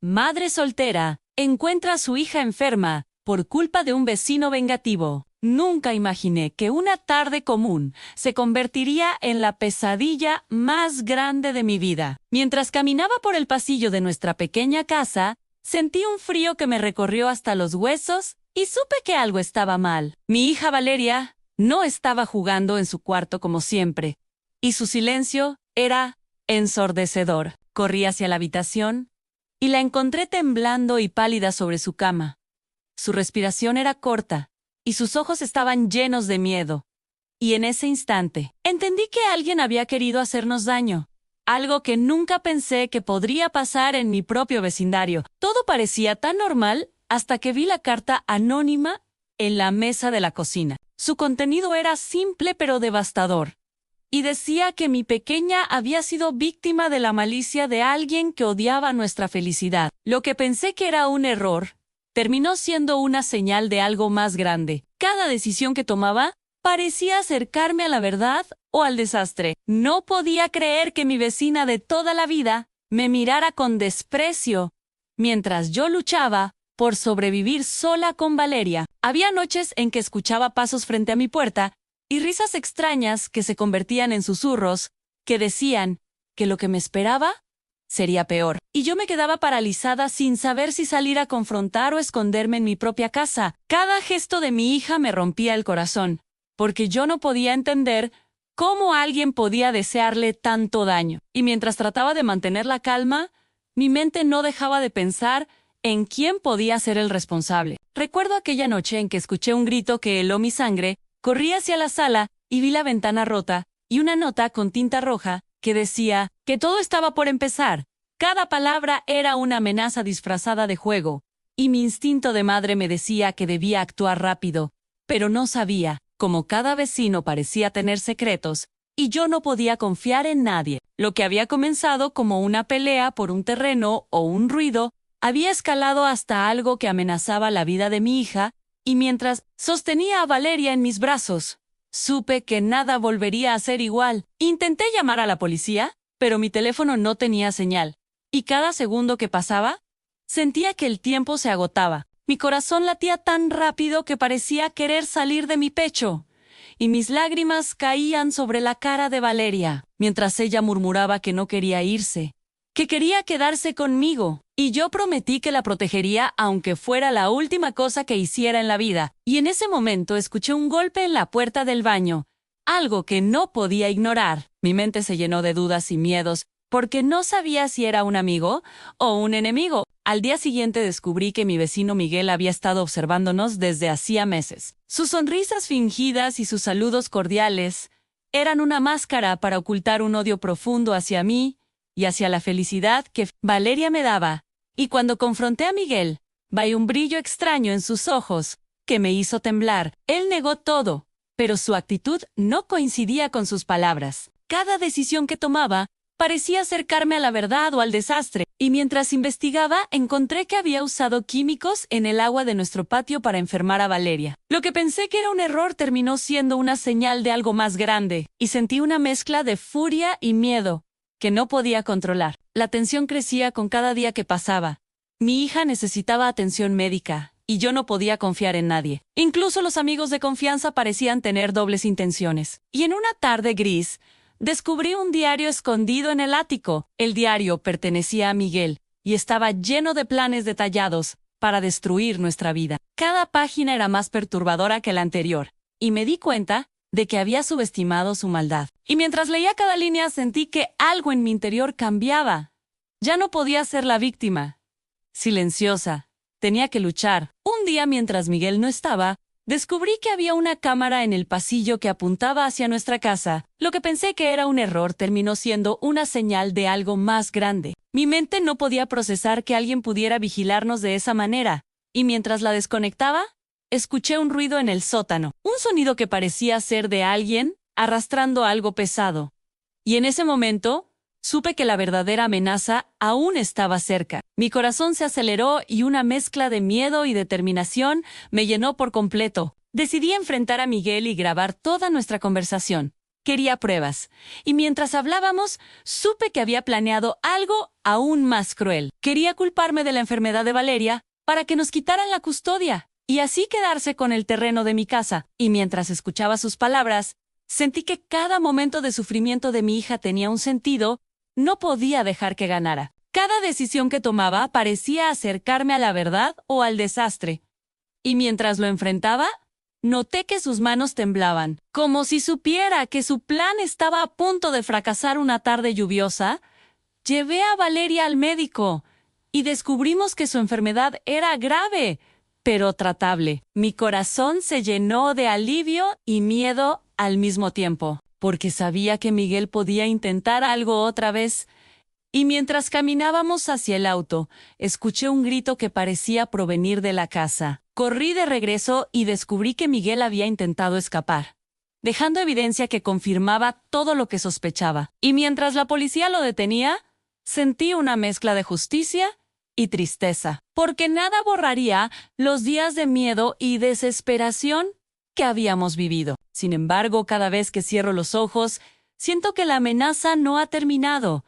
Madre soltera, encuentra a su hija enferma por culpa de un vecino vengativo. Nunca imaginé que una tarde común se convertiría en la pesadilla más grande de mi vida. Mientras caminaba por el pasillo de nuestra pequeña casa, sentí un frío que me recorrió hasta los huesos y supe que algo estaba mal. Mi hija Valeria no estaba jugando en su cuarto como siempre, y su silencio era ensordecedor. Corrí hacia la habitación y la encontré temblando y pálida sobre su cama. Su respiración era corta y sus ojos estaban llenos de miedo. Y en ese instante, entendí que alguien había querido hacernos daño. Algo que nunca pensé que podría pasar en mi propio vecindario. Todo parecía tan normal hasta que vi la carta anónima en la mesa de la cocina. Su contenido era simple pero devastador. Y decía que mi pequeña había sido víctima de la malicia de alguien que odiaba nuestra felicidad. Lo que pensé que era un error terminó siendo una señal de algo más grande. Cada decisión que tomaba parecía acercarme a la verdad o al desastre. No podía creer que mi vecina de toda la vida me mirara con desprecio mientras yo luchaba por sobrevivir sola con Valeria. Había noches en que escuchaba pasos frente a mi puerta y risas extrañas que se convertían en susurros que decían que lo que me esperaba sería peor. Y yo me quedaba paralizada sin saber si salir a confrontar o esconderme en mi propia casa. Cada gesto de mi hija me rompía el corazón, porque yo no podía entender cómo alguien podía desearle tanto daño. Y mientras trataba de mantener la calma, mi mente no dejaba de pensar en quién podía ser el responsable. Recuerdo aquella noche en que escuché un grito que heló mi sangre, corrí hacia la sala y vi la ventana rota y una nota con tinta roja que decía que todo estaba por empezar. Cada palabra era una amenaza disfrazada de juego, y mi instinto de madre me decía que debía actuar rápido, pero no sabía, como cada vecino parecía tener secretos, y yo no podía confiar en nadie. Lo que había comenzado como una pelea por un terreno o un ruido, había escalado hasta algo que amenazaba la vida de mi hija, y mientras sostenía a Valeria en mis brazos, supe que nada volvería a ser igual. Intenté llamar a la policía, pero mi teléfono no tenía señal, y cada segundo que pasaba, sentía que el tiempo se agotaba. Mi corazón latía tan rápido que parecía querer salir de mi pecho, y mis lágrimas caían sobre la cara de Valeria, mientras ella murmuraba que no quería irse, que quería quedarse conmigo, y yo prometí que la protegería aunque fuera la última cosa que hiciera en la vida. Y en ese momento escuché un golpe en la puerta del baño, algo que no podía ignorar. Mi mente se llenó de dudas y miedos, porque no sabía si era un amigo o un enemigo. Al día siguiente descubrí que mi vecino Miguel había estado observándonos desde hacía meses. Sus sonrisas fingidas y sus saludos cordiales eran una máscara para ocultar un odio profundo hacia mí y hacia la felicidad que Valeria me daba. Y cuando confronté a Miguel, vi un brillo extraño en sus ojos que me hizo temblar. Él negó todo, pero su actitud no coincidía con sus palabras. Cada decisión que tomaba parecía acercarme a la verdad o al desastre, y mientras investigaba encontré que había usado químicos en el agua de nuestro patio para enfermar a Valeria. Lo que pensé que era un error terminó siendo una señal de algo más grande, y sentí una mezcla de furia y miedo que no podía controlar. La tensión crecía con cada día que pasaba. Mi hija necesitaba atención médica, y yo no podía confiar en nadie. Incluso los amigos de confianza parecían tener dobles intenciones. Y en una tarde gris, descubrí un diario escondido en el ático. El diario pertenecía a Miguel y estaba lleno de planes detallados para destruir nuestra vida. Cada página era más perturbadora que la anterior, y me di cuenta de que había subestimado su maldad. Y mientras leía cada línea sentí que algo en mi interior cambiaba. Ya no podía ser la víctima. Silenciosa, tenía que luchar. Un día mientras Miguel no estaba, descubrí que había una cámara en el pasillo que apuntaba hacia nuestra casa. Lo que pensé que era un error terminó siendo una señal de algo más grande. Mi mente no podía procesar que alguien pudiera vigilarnos de esa manera, y mientras la desconectaba, escuché un ruido en el sótano, un sonido que parecía ser de alguien arrastrando algo pesado. Y en ese momento, supe que la verdadera amenaza aún estaba cerca. Mi corazón se aceleró y una mezcla de miedo y determinación me llenó por completo. Decidí enfrentar a Miguel y grabar toda nuestra conversación. Quería pruebas. Y mientras hablábamos, supe que había planeado algo aún más cruel. Quería culparme de la enfermedad de Valeria para que nos quitaran la custodia y así quedarse con el terreno de mi casa. Y mientras escuchaba sus palabras, sentí que cada momento de sufrimiento de mi hija tenía un sentido. No podía dejar que ganara. Cada decisión que tomaba parecía acercarme a la verdad o al desastre. Y mientras lo enfrentaba, noté que sus manos temblaban, como si supiera que su plan estaba a punto de fracasar una tarde lluviosa. Llevé a Valeria al médico y descubrimos que su enfermedad era grave, pero tratable. Mi corazón se llenó de alivio y miedo al mismo tiempo, porque sabía que Miguel podía intentar algo otra vez. Y mientras caminábamos hacia el auto, escuché un grito que parecía provenir de la casa. Corrí de regreso y descubrí que Miguel había intentado escapar, dejando evidencia que confirmaba todo lo que sospechaba. Y mientras la policía lo detenía, sentí una mezcla de justicia y tristeza, porque nada borraría los días de miedo y desesperación que habíamos vivido. Sin embargo, cada vez que cierro los ojos, siento que la amenaza no ha terminado.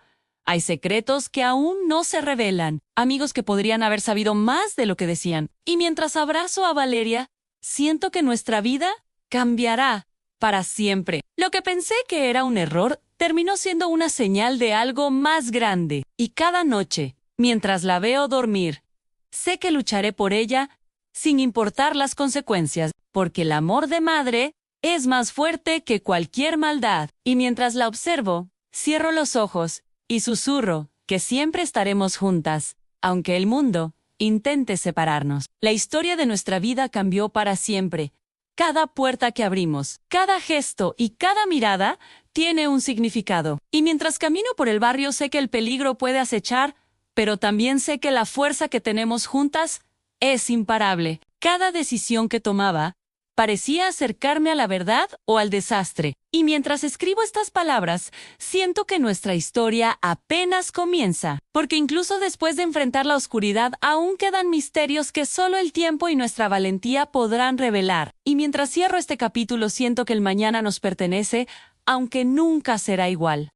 Hay secretos que aún no se revelan, amigos que podrían haber sabido más de lo que decían. Y mientras abrazo a Valeria, siento que nuestra vida cambiará para siempre. Lo que pensé que era un error terminó siendo una señal de algo más grande. Y cada noche, mientras la veo dormir, sé que lucharé por ella sin importar las consecuencias, porque el amor de madre es más fuerte que cualquier maldad. Y mientras la observo, cierro los ojos y susurro que siempre estaremos juntas, aunque el mundo intente separarnos. La historia de nuestra vida cambió para siempre. Cada puerta que abrimos, cada gesto y cada mirada tiene un significado. Y mientras camino por el barrio sé que el peligro puede acechar, pero también sé que la fuerza que tenemos juntas es imparable. Cada decisión que tomaba parecía acercarme a la verdad o al desastre. Y mientras escribo estas palabras, siento que nuestra historia apenas comienza, porque incluso después de enfrentar la oscuridad, aún quedan misterios que solo el tiempo y nuestra valentía podrán revelar. Y mientras cierro este capítulo, siento que el mañana nos pertenece, aunque nunca será igual.